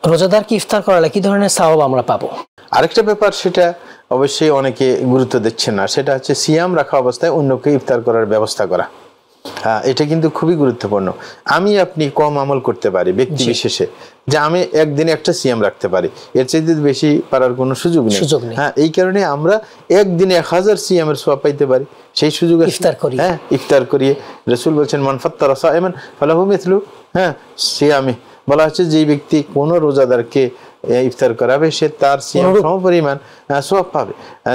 রোজাদার কি ইফতার করালে কি ধরনের সওয়াব আমরা পাবো? আরেকটা ব্যাপার, সেটা অবশ্যই অনেকে গুরুত্ব দিচ্ছে না, সেটা হচ্ছে সিয়াম রাখা অবস্থায় অন্যকে ইফতার করার ব্যবস্থা করা। এটা কিন্তু খুবই গুরুত্বপূর্ণ। আমি আপনি কম আমল করতে পারি ব্যক্তি বিশেষে, যে আমি একদিনে একটা সিয়াম রাখতে পারি, এর চাইতে বেশি পারার কোনো সুযোগ নেই। হ্যাঁ, এই কারণে আমরা একদিনে 1000 সিয়ামের সওয়াব পাইতে পারি, সেই সুযোগ ইফতার করি। হ্যাঁ, ইফতার করিয়ে রাসূল বলছেন মান ফাত্তারা সাইমান ফালাহু মিথলু সিয়ামি। বলা হচ্ছে যে ব্যক্তি কোনো রোজাদারকে ইফতার করাবে সে তার সিয়াম সমপরিমাণ সওয়াব পাবে।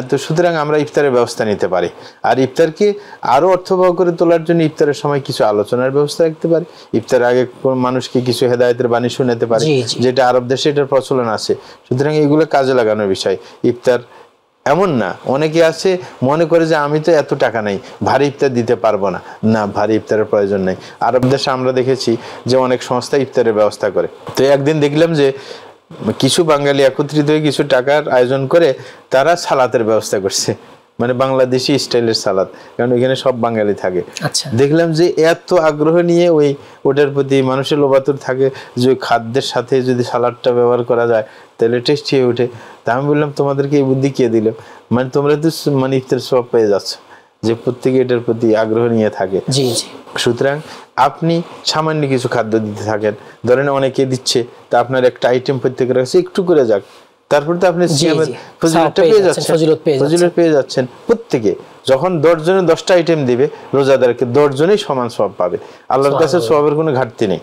তো সুতরাং আমরা ইফতারের ব্যবস্থা নিতে পারি, আর ইফতারকে আরো অর্থবহ করে তোলার জন্য ইফতারের সময় কিছু আলোচনার ব্যবস্থা রাখতে পারি। ইফতারের আগে কোন মানুষকে কিছু হেদায়েতের বাণী শোনাতে পারি, যেটা আরব দেশে এটার প্রচলন আছে। সুতরাং এগুলো কাজে লাগানোর বিষয়। ইফতার এমন না, অনেকে আছে মনে করে যে আমি তো এত টাকা নাই, ভারী ইফতার দিতে পারবো না। না, ভারী ইফতারের প্রয়োজন নেই। আরব দেশে আমরা দেখেছি যে অনেক সংস্থা ইফতারের ব্যবস্থা করে। তো একদিন দেখলাম যে কিছু বাঙালি একত্রিত হয়ে কিছু টাকার আয়োজন করে তারা সালাতের ব্যবস্থা করছে, মানে বাংলাদেশি স্টাইলের সালাদ, কারণ এখানে সব বাঙালি থাকে। দেখলাম যে এত আগ্রহ নিয়ে ওটার প্রতি মানুষের লোভাতুর থাকে যে খাদ্যের সাথে যদি সালাদটা ব্যবহার করা যায় তাহলে টেস্টি হয়ে ওঠে। তা আমি বললাম তোমাদেরকে এই বুদ্ধি কে দিল? মানে তোমরা তো মানে ইফতার সওয়াব পেয়ে যাচ্ছ, যে প্রত্যেকে এটার প্রতি আগ্রহ নিয়ে থাকে। সুতরাং আপনি সামান্য কিছু খাদ্য দিতে থাকেন, ধরেন অনেকে দিচ্ছে, তা আপনার একটা আইটেম প্রত্যেকের কাছে একটু করে যাক, তারপর তো আপনি সিয়ামের ফজিলতটা পেয়ে যাচ্ছেন। প্রত্যেকে যখন 10 জনে 10টা আইটেম দিবে, রোজাদারকে 10 জনেই সমান সওয়াব পাবে। আল্লাহর কাছে সওয়াবের কোনো ঘাটতি নেই।